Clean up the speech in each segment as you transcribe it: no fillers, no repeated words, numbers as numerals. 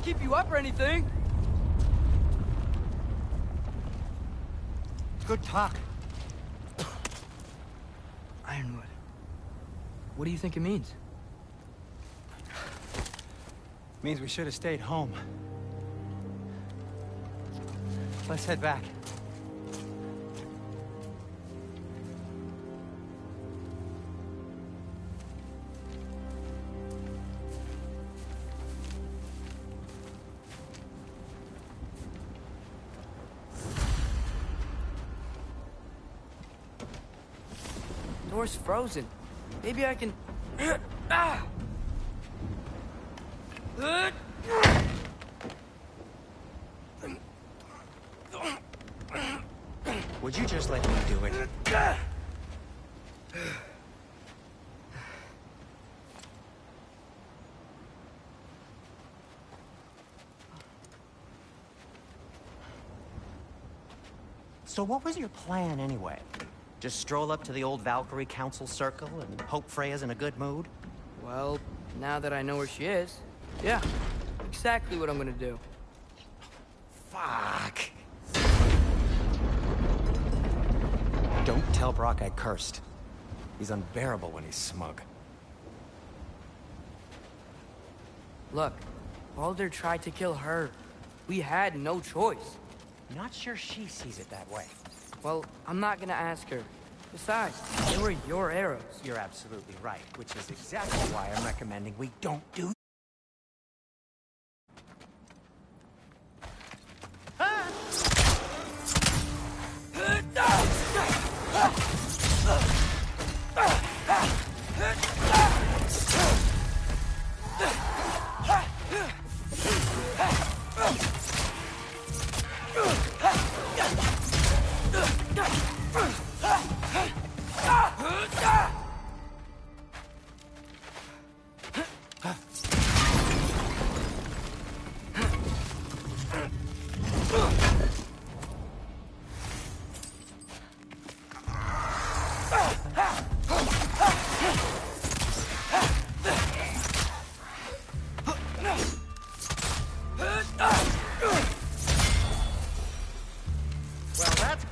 Keep you up or anything. Good talk. Ironwood. What do you think it means? Means we should have stayed home. Let's head back. Door's frozen. Maybe I can... ah! Would you just let me do it? So what was your plan anyway? Just stroll up to the old Valkyrie Council Circle and hope Freya's in a good mood? Well, now that I know where she is, yeah, exactly what I'm gonna do. Fuck. Don't tell Brock I cursed. He's unbearable when he's smug. Look, Baldur tried to kill her. We had no choice. Not sure she sees it that way. Well, I'm not gonna ask her. Besides, they were your arrows. You're absolutely right, which is exactly why I'm recommending we don't do...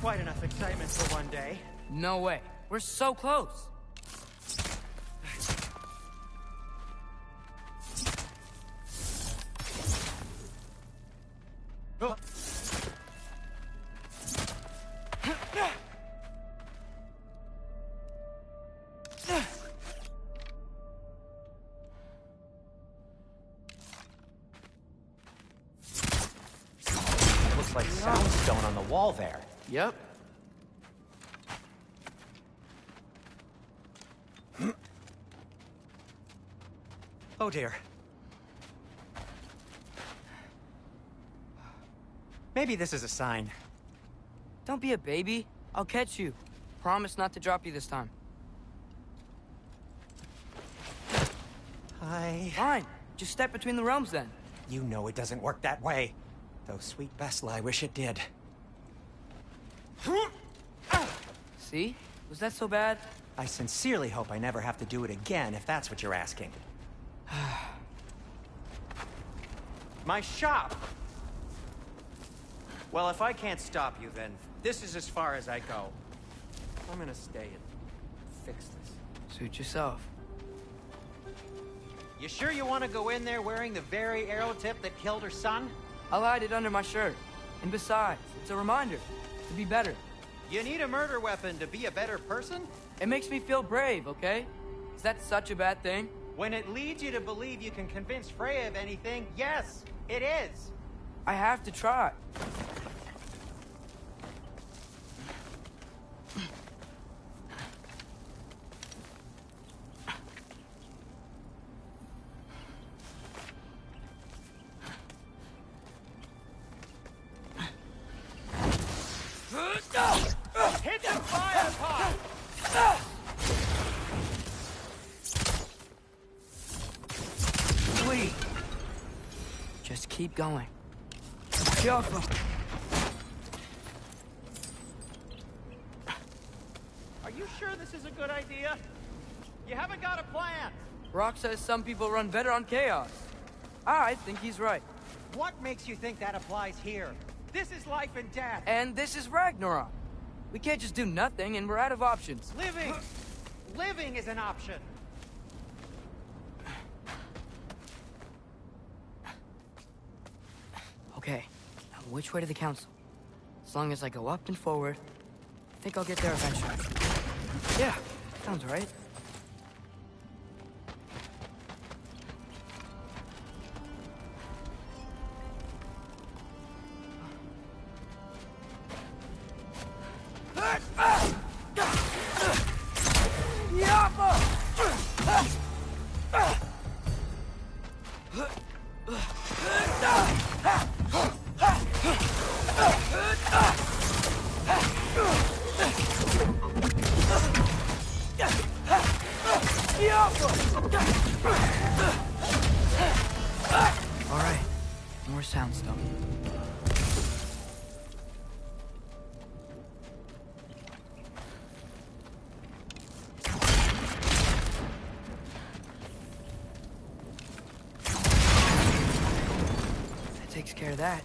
Quite enough excitement for one day. No way. We're so close. Looks like soundstone on the wall there. Yep. Oh dear. Maybe this is a sign. Don't be a baby. I'll catch you. Promise not to drop you this time. Hi. Fine. Just step between the realms then. You know it doesn't work that way. Though sweet Bessla, I wish it did. See? Was that so bad? I sincerely hope I never have to do it again, if that's what you're asking. My shop! Well, if I can't stop you, then this is as far as I go. I'm gonna stay and fix this. Suit yourself. You sure you want to go in there wearing the very arrow tip that killed her son? I'll hide it under my shirt. And besides, it's a reminder to be better. You need a murder weapon to be a better person? It makes me feel brave, okay? Is that such a bad thing? When it leads you to believe you can convince Freya of anything, yes, it is. I have to try. Hit the fire pot! Please. Just keep going. Careful. Are you sure this is a good idea? You haven't got a plan. Rock says some people run better on chaos. I think he's right. What makes you think that applies here? This is life and death. And this is Ragnarok. We can't just do nothing, and we're out of options. Living is an option. Okay, now which way to the council? As long as I go up and forward, I think I'll get there eventually. Yeah, sounds right. All right, more soundstone. That takes care of that.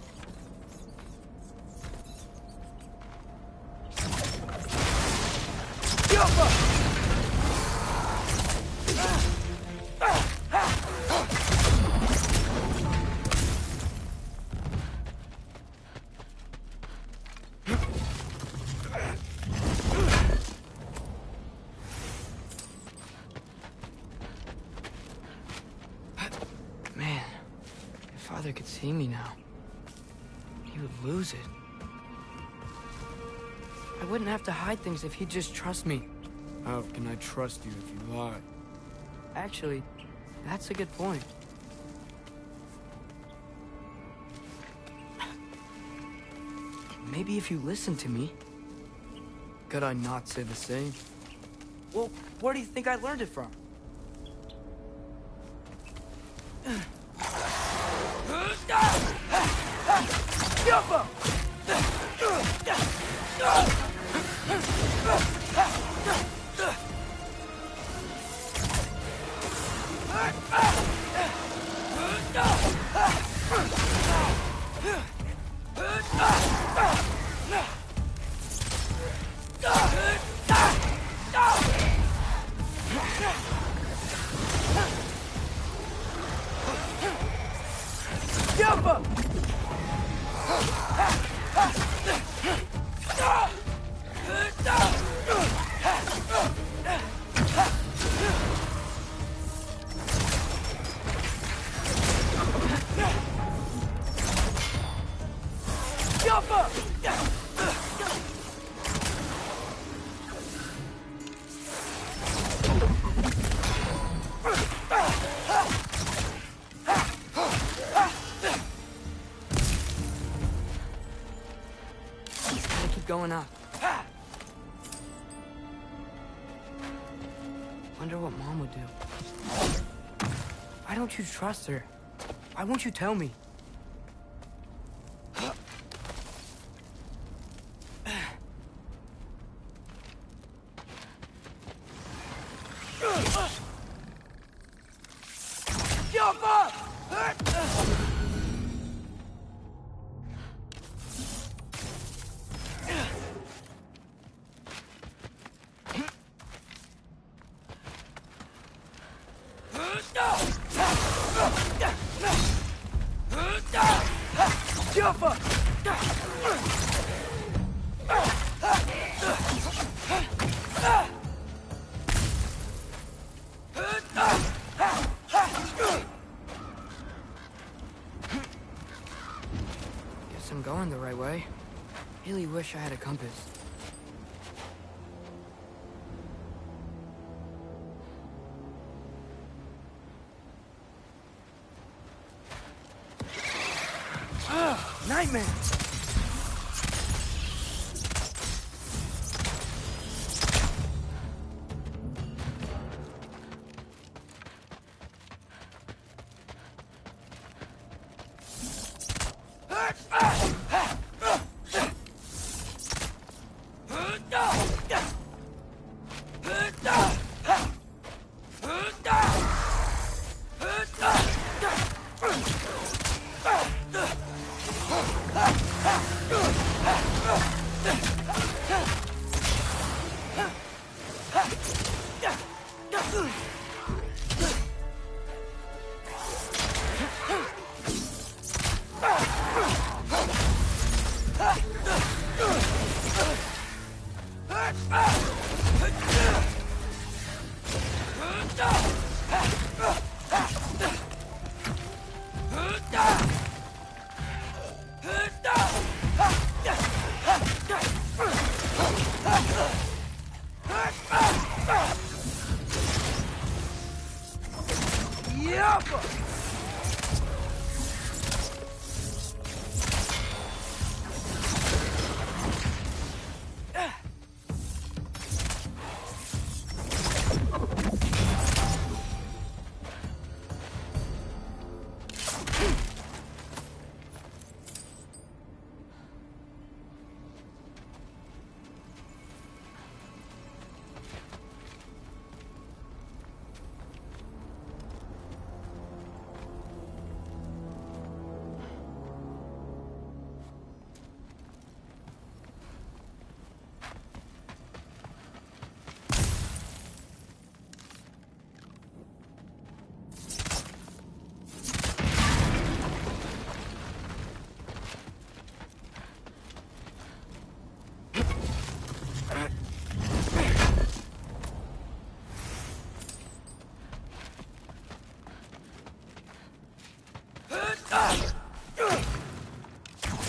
Man, if Father could see me now, he would lose it. I wouldn't have to hide things if he'd just trust me. How can I trust you if you lie? Actually, that's a good point. Maybe if you listen to me. Could I not say the same? Well, where do you think I learned it from? Going up. Wonder what Mom would do. Why don't you trust her? Why won't you tell me? Jump up! Guess I'm going the right way. Really wish I had a compass. Nightmare!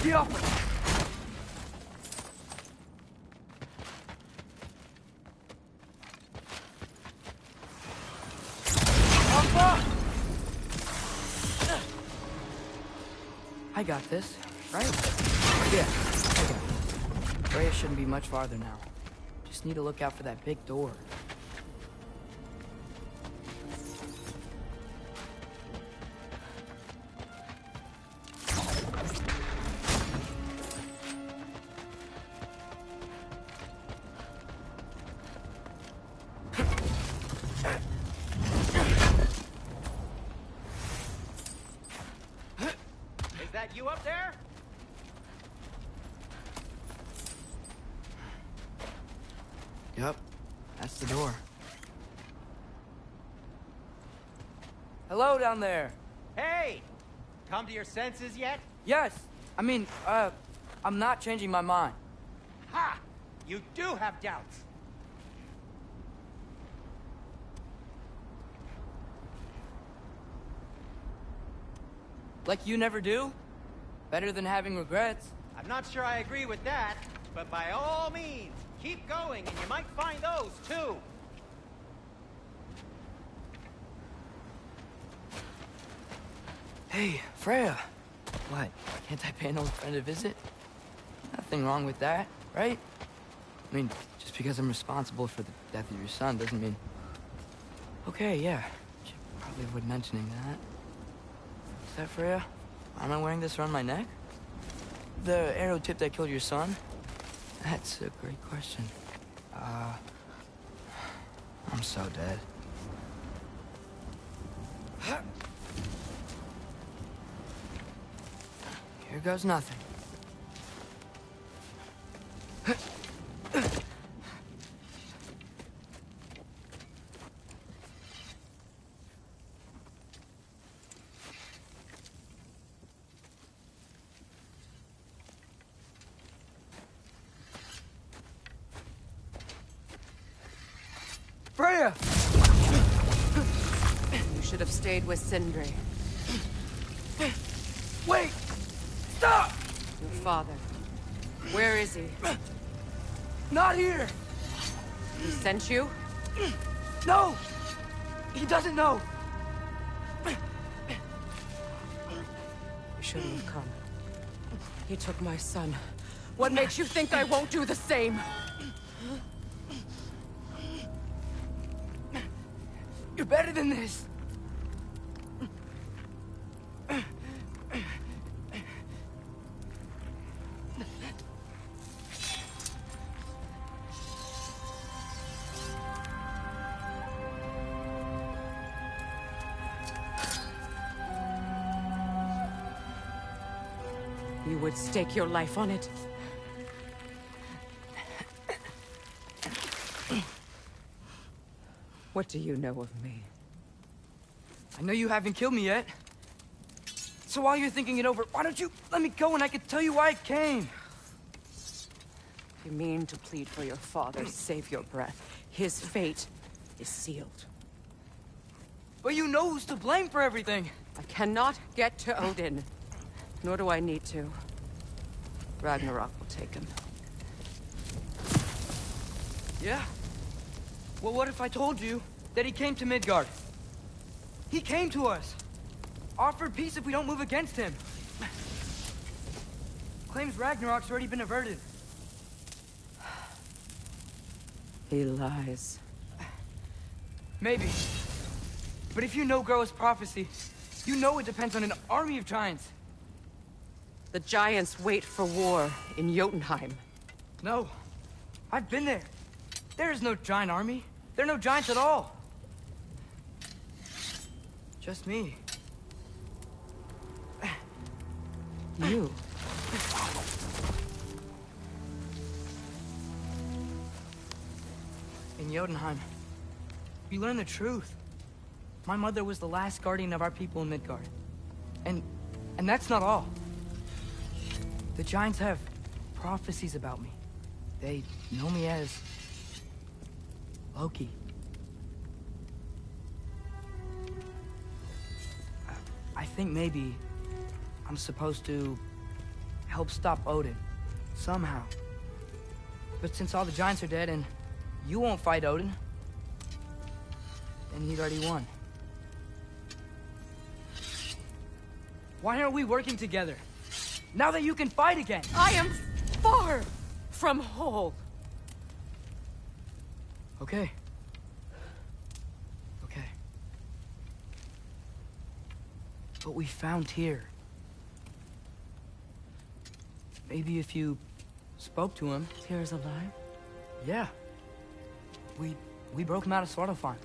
Get off me! I got this, right? Yeah, I got it. Freya shouldn't be much farther now. Just need to look out for that big door. You up there? Yep, that's the door. Hello down there. Hey! Come to your senses yet? Yes, I mean, I'm not changing my mind. Ha! You do have doubts. Like you never do? Better than having regrets. I'm not sure I agree with that, but by all means, keep going and you might find those too. Hey, Freya. What? Can't I pay an old friend a visit? Nothing wrong with that, right? I mean, just because I'm responsible for the death of your son doesn't mean... Okay, yeah. Should probably avoid mentioning that. Is that Freya? Am I wearing this around my neck? The arrow tip that killed your son? That's a great question. I'm so dead. Here goes nothing. Freya! You should have stayed with Sindri. Wait! Stop! Your father. Where is he? Not here! He sent you? No! He doesn't know! You shouldn't have come. He took my son. What makes you think I won't do the same? You're better than this! You would stake your life on it? What do you know of me? I know you haven't killed me yet. So while you're thinking it over, why don't you let me go and I can tell you why I came? You mean to plead for your father, save your breath. His fate is sealed. But you know who's to blame for everything. I cannot get to Odin. Nor do I need to. Ragnarok will take him. Yeah? Well, what if I told you that he came to Midgard? He came to us. Offered peace if we don't move against him. Claims Ragnarok's already been averted. He lies. Maybe. But if you know Groa's prophecy, you know it depends on an army of giants. The giants wait for war in Jotunheim. No. I've been there. There is no giant army. There are no giants at all. Just me. You? In Jotunheim, we learn the truth. My mother was the last guardian of our people in Midgard. And that's not all. The giants have prophecies about me. They know me as Loki. I think maybe I'm supposed to help stop Odin, somehow. But since all the giants are dead and you won't fight Odin, then he's already won. Why aren't we working together? Now that you can fight again! I am far from whole. Okay. Okay. But we found Tyr. Maybe if you spoke to him... Tyr's alive? Yeah. We broke him out of Svartalfheim.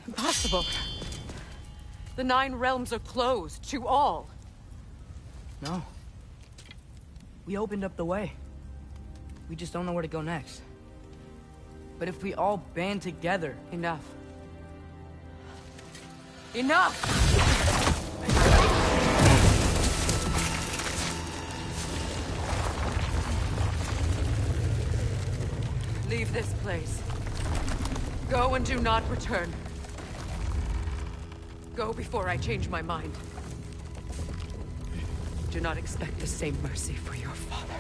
Impossible. The 9 realms are closed to all. No. We opened up the way. We just don't know where to go next. But if we all band together... Enough. Enough! Leave this place. Go and do not return. Go before I change my mind. Do not expect the same mercy for your father.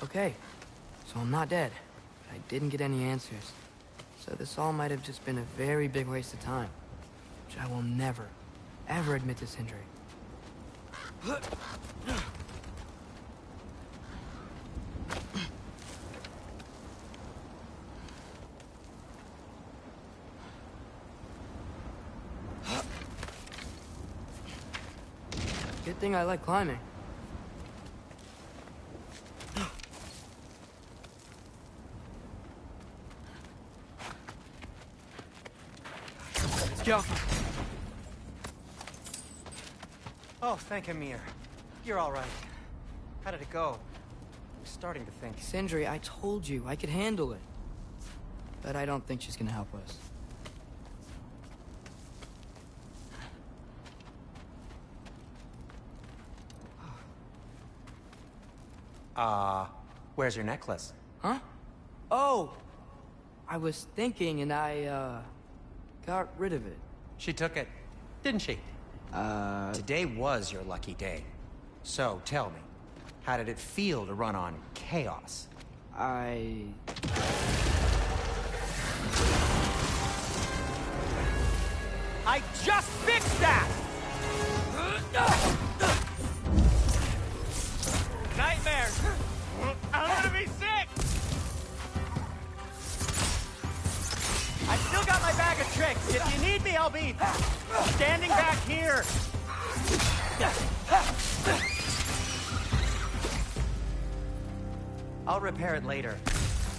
Okay, so I'm not dead, but I didn't get any answers. So this all might have just been a very big waste of time, which I will never, ever admit to Sindri. Good thing I like climbing. Go. Oh, thank Amir. You're all right. How did it go? I'm starting to think. Sindri, I told you I could handle it. But I don't think she's gonna help us. Where's your necklace? Huh? Oh! I was thinking and I, got rid of it. She took it, didn't she? Today was your lucky day. So, tell me, how did it feel to run on chaos? I just fixed that! Nightmares! I'm gonna be sick! I still got my bag of tricks. If you need me, I'll be standing back here. I'll repair it later.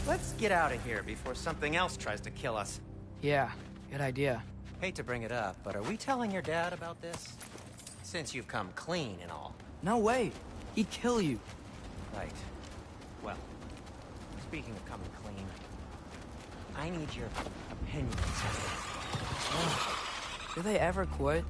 Let's get out of here before something else tries to kill us. yeah, good idea. Hate to bring it up, but are we telling your dad about this? Since you've come clean and all. No way. He'd kill you. Right. Well, speaking of coming clean, I need your opinion on something. Do they ever quit?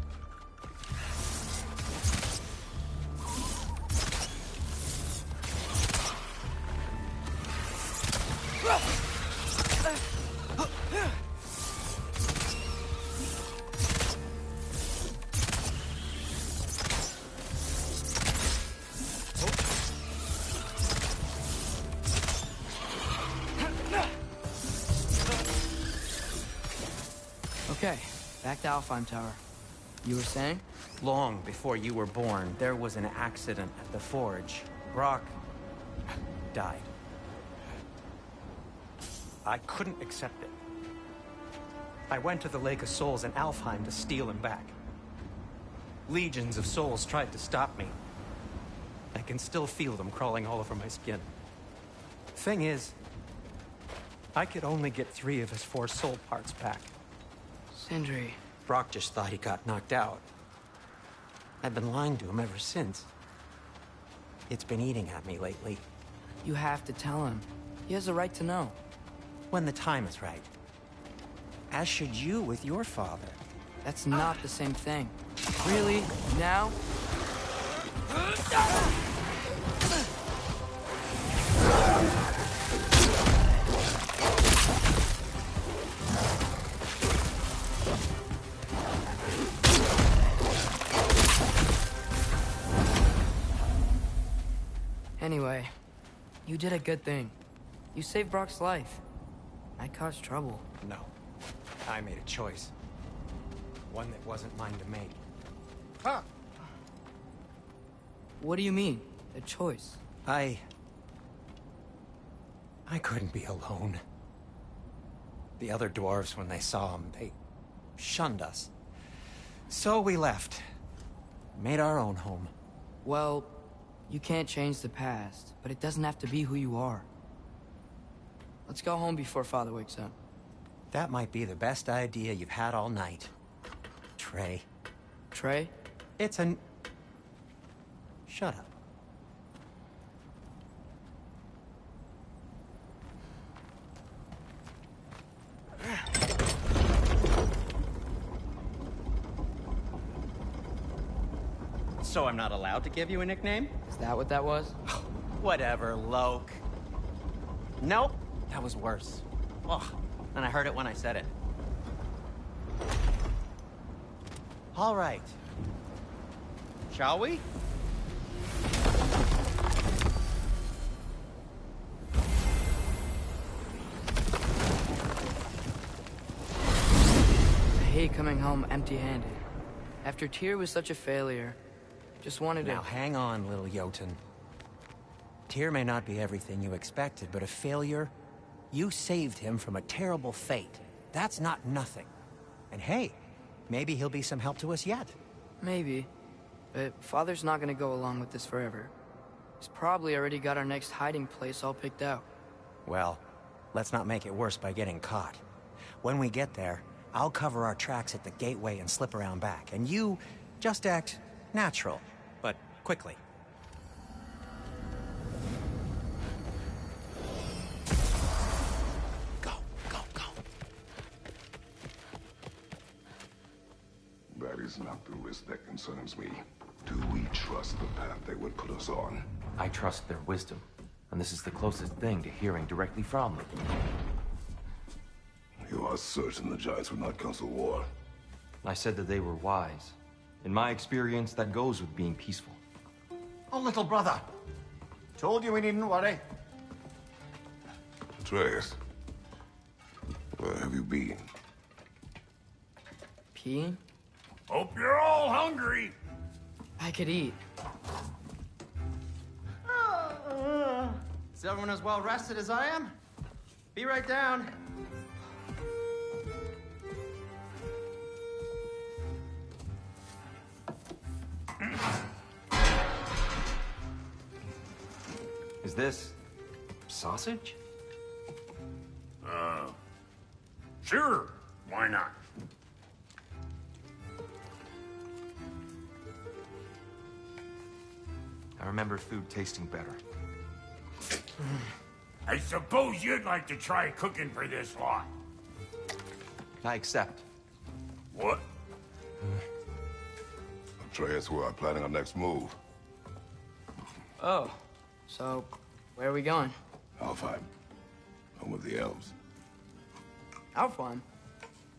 Okay, back to Alfheim Tower. You were saying? Long before you were born, there was an accident at the forge. Brock died. I couldn't accept it. I went to the Lake of Souls in Alfheim to steal him back. Legions of souls tried to stop me. I can still feel them crawling all over my skin. Thing is, I could only get 3 of his 4 soul parts back. Sindri. Brock just thought he got knocked out. I've been lying to him ever since. It's been eating at me lately. You have to tell him. He has a right to know. When the time is right. As should you with your father. That's not the same thing. Really? Now? Anyway, you did a good thing. You saved Brock's life. I caused trouble. No. I made a choice. One that wasn't mine to make. Huh. What do you mean? A choice? I couldn't be alone. The other dwarves, when they saw him, they shunned us. So we left. Made our own home. Well, you can't change the past, but it doesn't have to be who you are. Let's go home before Father wakes up. That might be the best idea you've had all night. Trey. Trey? It's an... Shut up. So I'm not allowed to give you a nickname? Is that what that was? Whatever, Loke. Nope, that was worse. Ugh, and I heard it when I said it. All right. Shall we? I hate coming home empty-handed. After Tyr was such a failure, just wanted to... Now hang on, little Jotun. Tyr may not be everything you expected, but a failure? You saved him from a terrible fate. That's not nothing. And hey, maybe he'll be some help to us yet. Maybe. But Father's not gonna go along with this forever. He's probably already got our next hiding place all picked out. Well, let's not make it worse by getting caught. When we get there, I'll cover our tracks at the gateway and slip around back, and you just act natural, but quickly. Go, go, go. That is not the risk that concerns me. Do we trust the path they would put us on? I trust their wisdom, and this is the closest thing to hearing directly from them. You are certain the Giants would not counsel war? I said that they were wise. In my experience, that goes with being peaceful. Oh, little brother. Told you we needn't worry. Atreus, where have you been? Peeing? Hope you're all hungry. I could eat. Is everyone as well rested as I am? Be right down. Is this sausage? Sure. Why not? I remember food tasting better. I suppose you'd like to try cooking for this lot. I accept. What? Atreus, we are planning our next move. Oh, so where are we going? Alfheim. Home of the elves. Alfheim?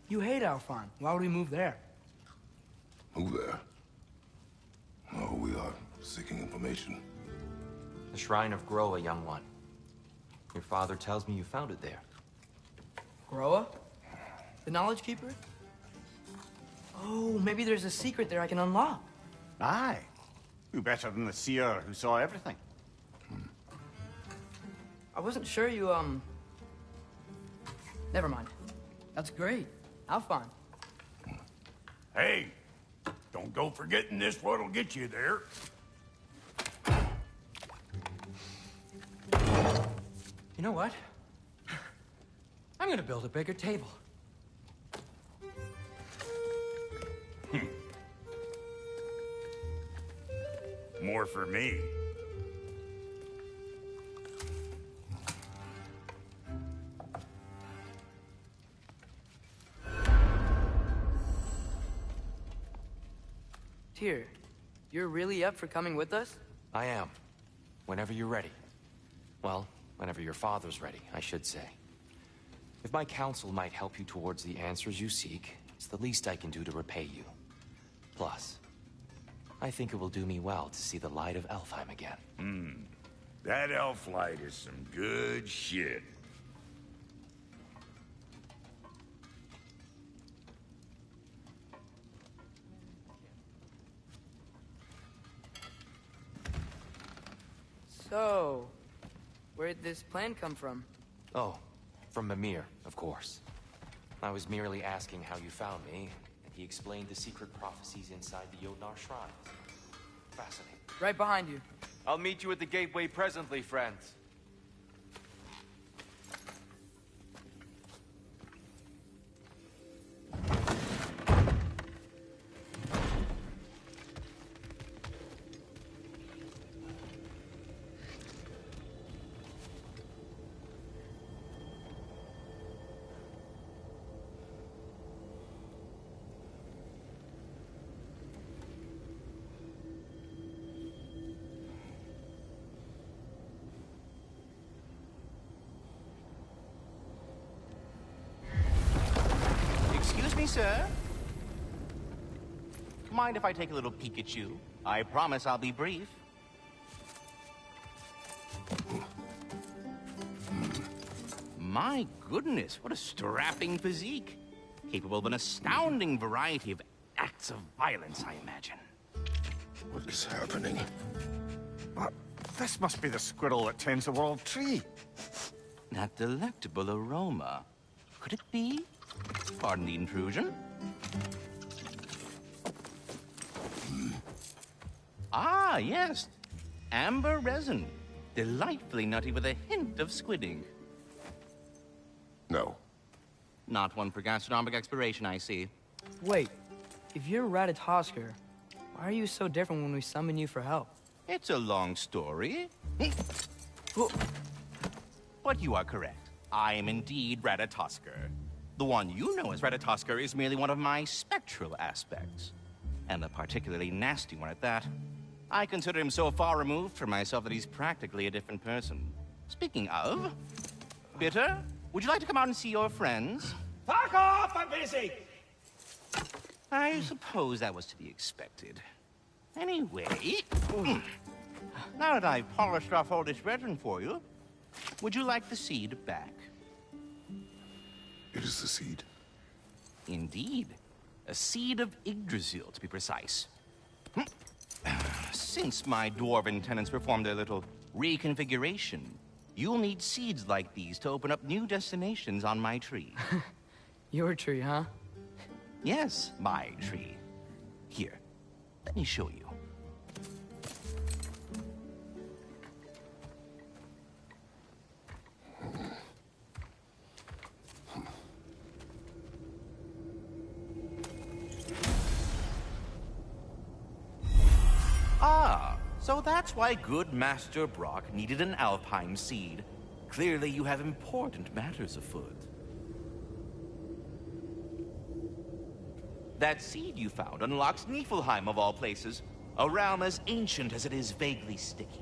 You hate Alfheim. Why would we move there? Move there. No, we are seeking information. The Shrine of Groa, young one. Your father tells me you found it there. Groa? The Knowledge Keeper? Oh, maybe there's a secret there I can unlock. Aye. Who better than the seer who saw everything? I wasn't sure you, Never mind. That's great. Alfheim. Hey, don't go forgetting this what'll get you there. You know what? I'm gonna build a bigger table. More for me. Tyr, you're really up for coming with us? I am. Whenever you're ready. Well, whenever your father's ready, I should say. If my counsel might help you towards the answers you seek, it's the least I can do to repay you. Plus, I think it will do me well to see the light of Alfheim again. That elf light is some good shit. So, where'd this plan come from? Oh, from Mimir, of course. I was merely asking how you found me, and he explained the secret prophecies inside the Jotnar shrines. Fascinating. Right behind you. I'll meet you at the gateway presently, friends. Excuse me, sir. Mind if I take a little peek at you? I promise I'll be brief. My goodness, what a strapping physique. Capable of an astounding variety of acts of violence, I imagine. What is happening? This must be the squirrel that tends the world tree. That delectable aroma. Could it be? Pardon the intrusion. Ah, yes. Amber resin. Delightfully nutty with a hint of squid ink. No. Not one for gastronomic exploration, I see. Wait, if you're Ratatoskr, why are you so different when we summon you for help? It's a long story. But you are correct. I am indeed Ratatoskr. The one you know as Ratatoskr is merely one of my spectral aspects. And a particularly nasty one at that. I consider him so far removed from myself that he's practically a different person. Speaking of... Bitter, would you like to come out and see your friends? Fuck off! I'm busy! I suppose that was to be expected. Anyway... Now that I've polished off all this resin for you, would you like the seed back? It is the seed. Indeed. A seed of Yggdrasil, to be precise. Since my dwarven tenants performed their little reconfiguration, you'll need seeds like these to open up new destinations on my tree. Your tree, huh? Yes, my tree. Here, let me show you. Ah, so that's why good Master Brock needed an Alfheim seed. Clearly you have important matters afoot. That seed you found unlocks Niflheim of all places, a realm as ancient as it is vaguely sticky.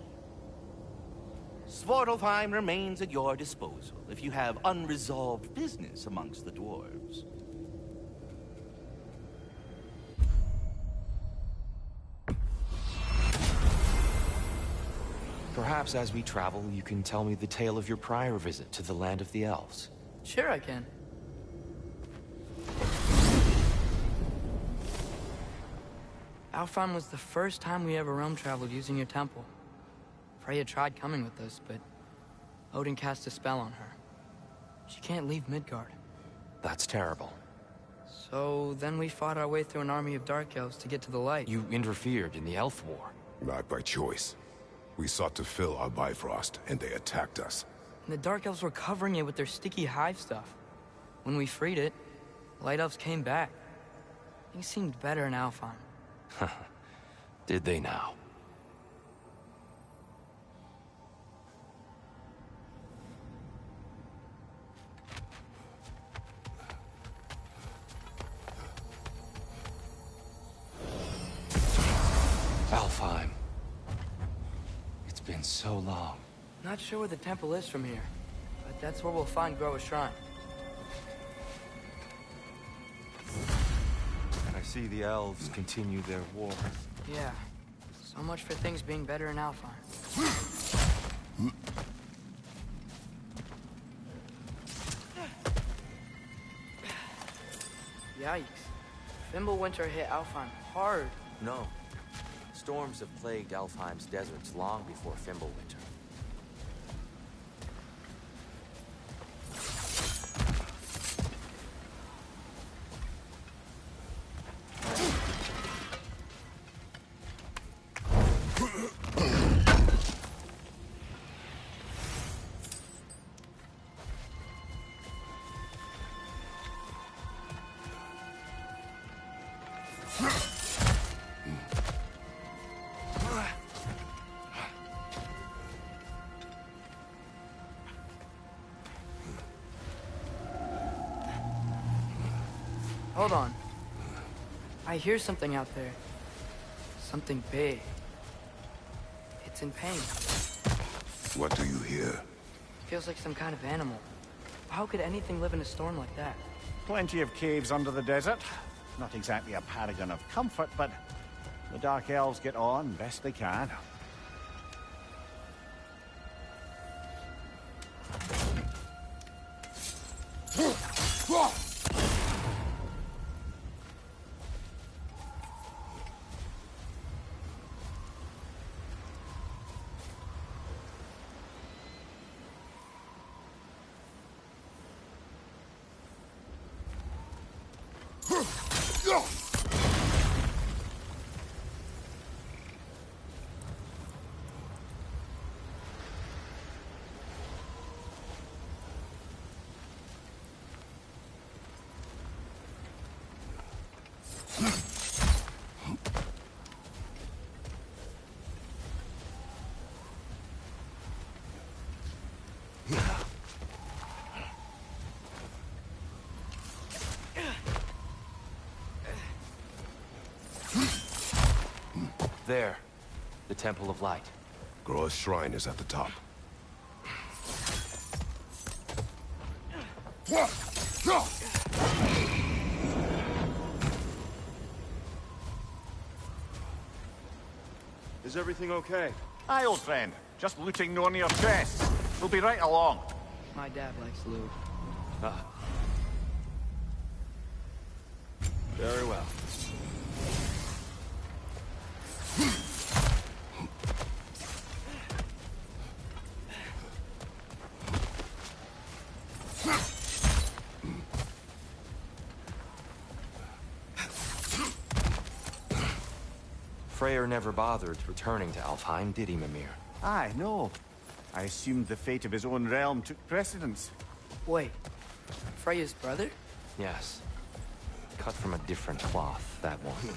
Svartalfheim remains at your disposal if you have unresolved business amongst the dwarves. Perhaps as we travel, you can tell me the tale of your prior visit to the land of the elves. Sure I can. Alfheim was the first time we ever realm traveled using your temple. Freya tried coming with us, but Odin cast a spell on her. She can't leave Midgard. That's terrible. So then we fought our way through an army of dark elves to get to the light. You interfered in the elf war. Not by choice. We sought to fill our Bifrost, and they attacked us. And the dark elves were covering it with their sticky hive stuff. When we freed it, the light elves came back. Things seemed better in Alfheim. Did they now? Alfheim. It's been so long. Not sure where the temple is from here, but that's where we'll find Groa's shrine. And I see the elves continue their war. Yeah. So much for things being better in Alfheim. Yikes. Fimbulwinter hit Alfheim hard. No. Storms have plagued Alfheim's deserts long before Fimbulwinter. Hold on. I hear something out there. Something big. It's in pain. What do you hear? Feels like some kind of animal. How could anything live in a storm like that? Plenty of caves under the desert. Not exactly a paragon of comfort, but the Dark Elves get on best they can. There. The Temple of Light. Groa's shrine is at the top. Is everything okay? Aye, old friend. Just looting no near chests. We'll be right along. My dad likes loot. Ah. Very well. Freyr never bothered returning to Alfheim, did he, Mimir? Aye, no. I assumed the fate of his own realm took precedence. Wait, Freya's brother? Yes. Cut from a different cloth, that one.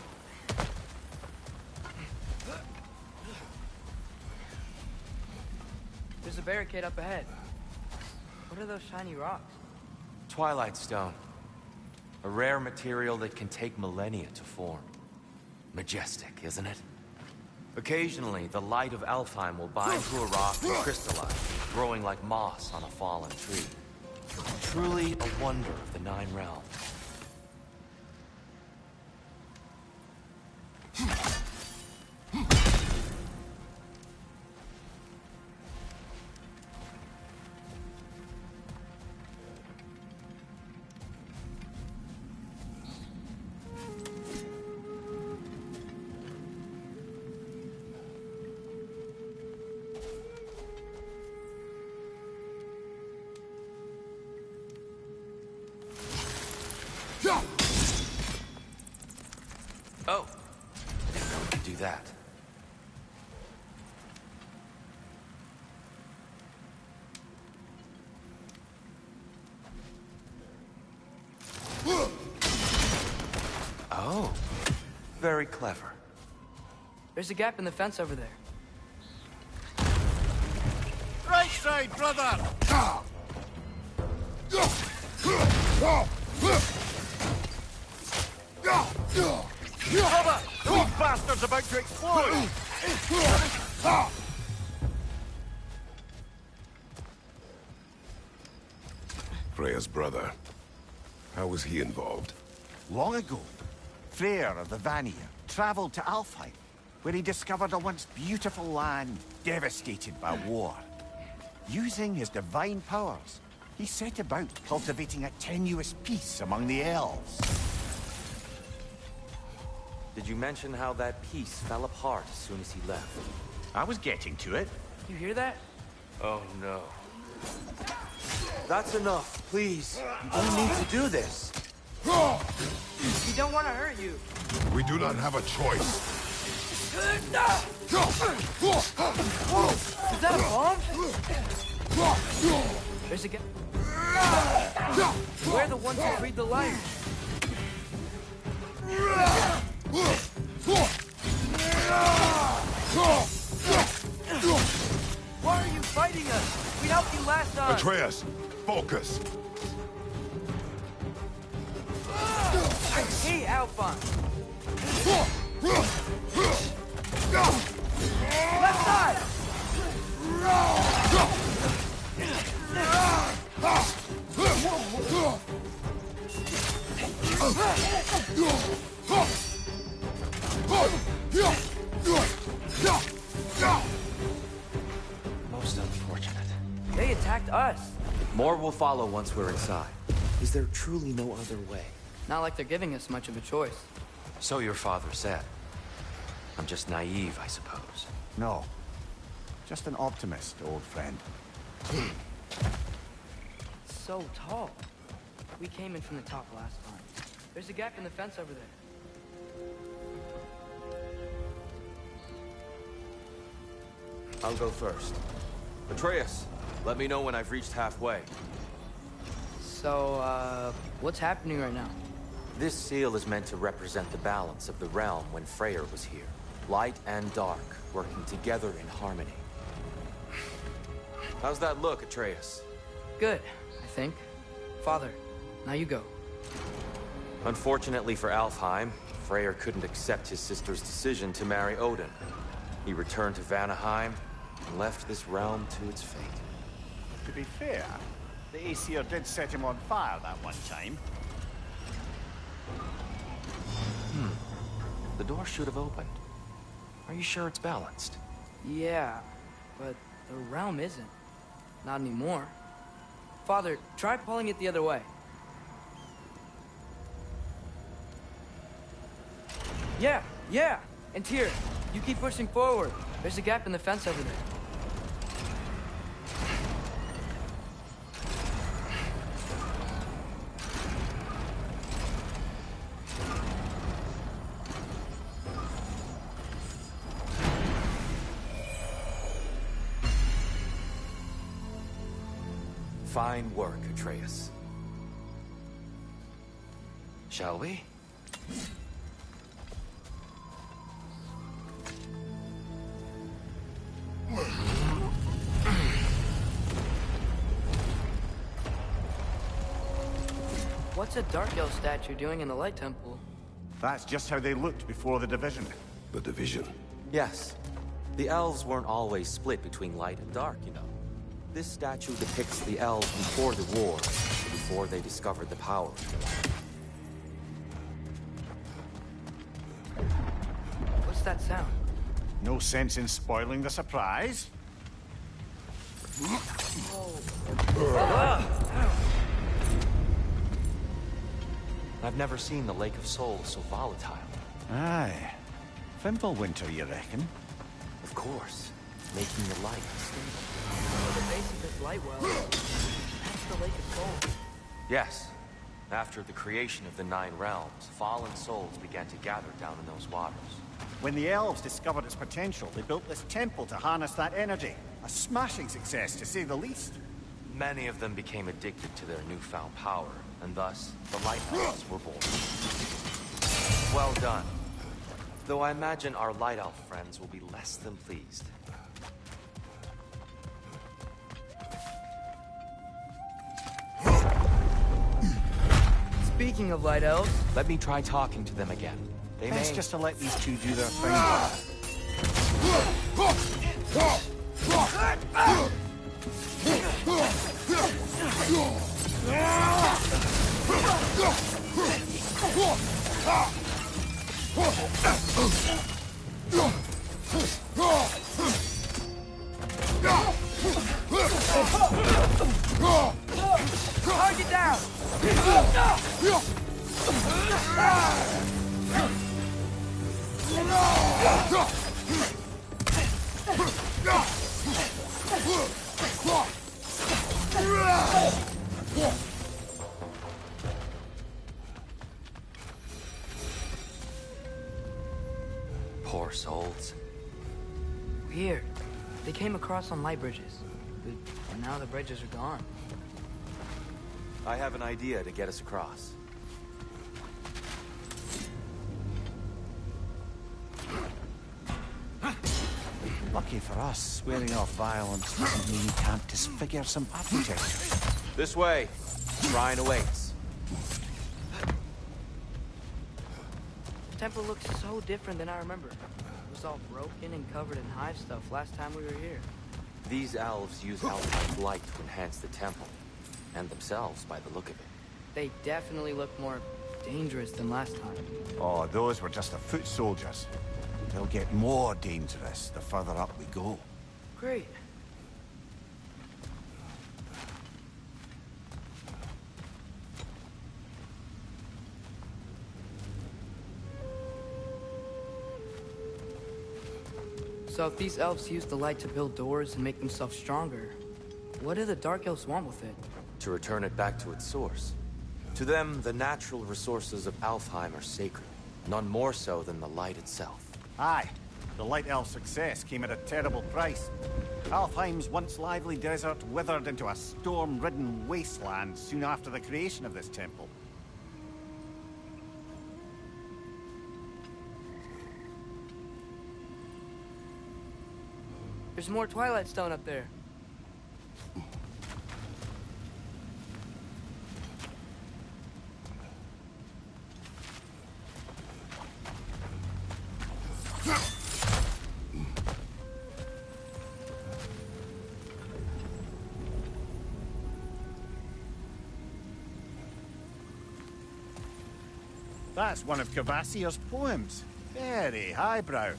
There's a barricade up ahead. What are those shiny rocks? Twilight Stone. A rare material that can take millennia to form. Majestic, isn't it? Occasionally, the light of Alfheim will bind to a rock and crystallize, growing like moss on a fallen tree. Truly a wonder of the Nine Realms. Oh, I didn't know we could do that. Oh, very clever. There's a gap in the fence over there. Right side, brother! Brother! These bastards about to explode! Freya's brother. How was he involved? Long ago, Freyr of the Vanir traveled to Alfheim, where he discovered a once beautiful land devastated by war. Using his divine powers, he set about cultivating a tenuous peace among the elves. Did you mention how that peace fell apart as soon as he left? I was getting to it. You hear that? Oh no. That's enough, please. You don't need to do this. We don't want to hurt you. We do not have a choice. Is that a bomb? There's a gap. We're the ones who breathe the light. Why are you fighting us? We helped you last time. Atreus, focus. I hate Alphon. Left side. Most unfortunate. They attacked us. More will follow once we're inside. Is there truly no other way? Not like they're giving us much of a choice. So your father said. I'm just naive, I suppose. No. Just an optimist, old friend. So tall. We came in from the top last time. There's a gap in the fence over there. I'll go first. Atreus, let me know when I've reached halfway. So, what's happening right now? This seal is meant to represent the balance of the realm when Freyr was here. Light and dark, working together in harmony. How's that look, Atreus? Good, I think. Father, now you go. Unfortunately for Alfheim, Freyr couldn't accept his sister's decision to marry Odin. He returned to Vanaheim and left this realm to its fate. To be fair, the Aesir did set him on fire that one time. The door should have opened. Are you sure it's balanced? Yeah, but the realm isn't. Not anymore. Father, try pulling it the other way. Yeah! And Tyr, you keep pushing forward. There's a gap in the fence over there. Fine work, Atreus. Shall we? What's a Dark Elf statue doing in the Light Temple? That's just how they looked before the division. The division. Yes. The elves weren't always split between light and dark, you know. This statue depicts the elves before the war, before they discovered the power of the light. What's that sound? No sense in spoiling the surprise. I've never seen the Lake of Souls so volatile. Aye. Fimbulwinter, you reckon? Of course. Making the light unstable. The base of this light well. That's the Lake of Souls. Yes. After the creation of the Nine Realms, fallen souls began to gather down in those waters. When the elves discovered its potential, they built this temple to harness that energy. A smashing success, to say the least. Many of them became addicted to their newfound power, and thus, the Light Elves were born. Well done. Though I imagine our Light Elf friends will be less than pleased. Speaking of Light Elves... Let me try talking to them again. They Best may... just to let these two do their thing. Target down! Poor souls. Weird. They came across on light bridges. But now the bridges are gone. I have an idea to get us across. Lucky for us, swearing off violence doesn't mean you can't disfigure some architecture. This way. Shrine awaits. The temple looks so different than I remember. It was all broken and covered in hive stuff last time we were here. These elves use Alphine's light to enhance the temple. And themselves, by the look of it. They definitely look more dangerous than last time. Oh, those were just the foot soldiers. They'll get more dangerous the further up we go. Great. So if these elves use the light to build doors and make themselves stronger, what do the Dark Elves want with it? To return it back to its source. To them, the natural resources of Alfheim are sacred. None more so than the light itself. Aye. The Light Elf success came at a terrible price. Alfheim's once lively desert withered into a storm-ridden wasteland soon after the creation of this temple. There's more Twilight Stone up there. That's one of Kvasir's poems. Very highbrow.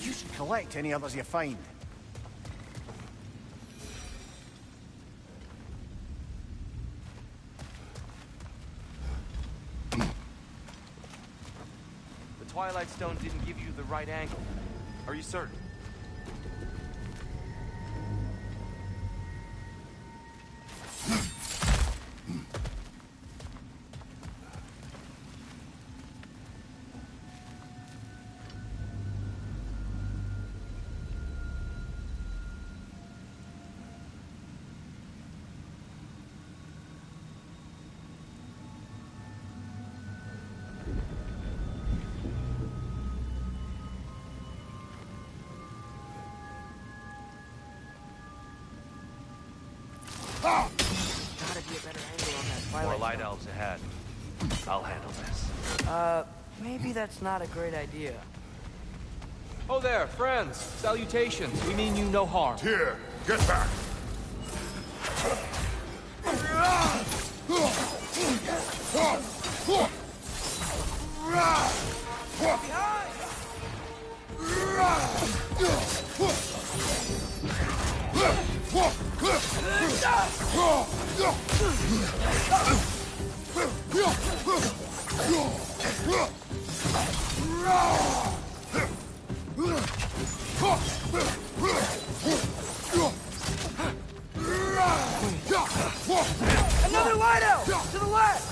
You should collect any others you find. The Twilight Stone didn't give you the right angle. Are you certain? Gotta be a better angle on that Twilight More light Stone. elves ahead. I'll handle this. Maybe that's not a great idea. Oh there, friends. Salutations. We mean you no harm. Here, get back. Another light elf! To the left!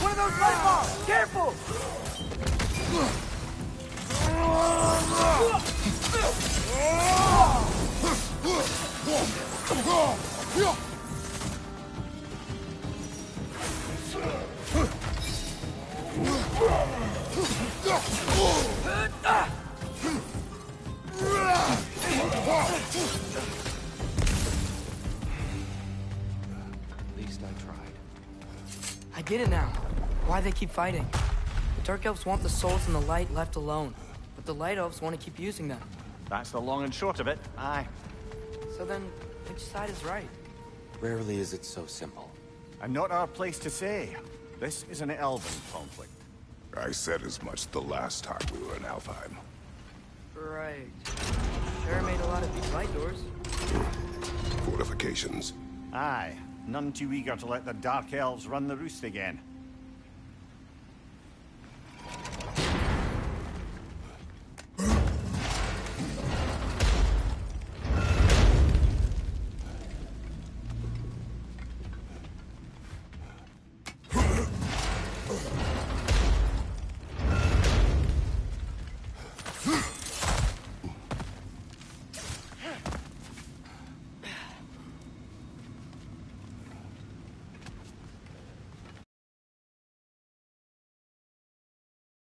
One of those light bulbs! Careful! At least I tried. I get it now. Why they keep fighting. The Dark Elves want the souls in the light left alone, but the Light Elves want to keep using them. That's the long and short of it. Aye. So then, which side is right? Rarely is it so simple. And not our place to say. This is an elven conflict. I said as much the last time we were in Alfheim. Right. Sure made a lot of these light doors. Fortifications. Aye. None too eager to let the Dark Elves run the roost again.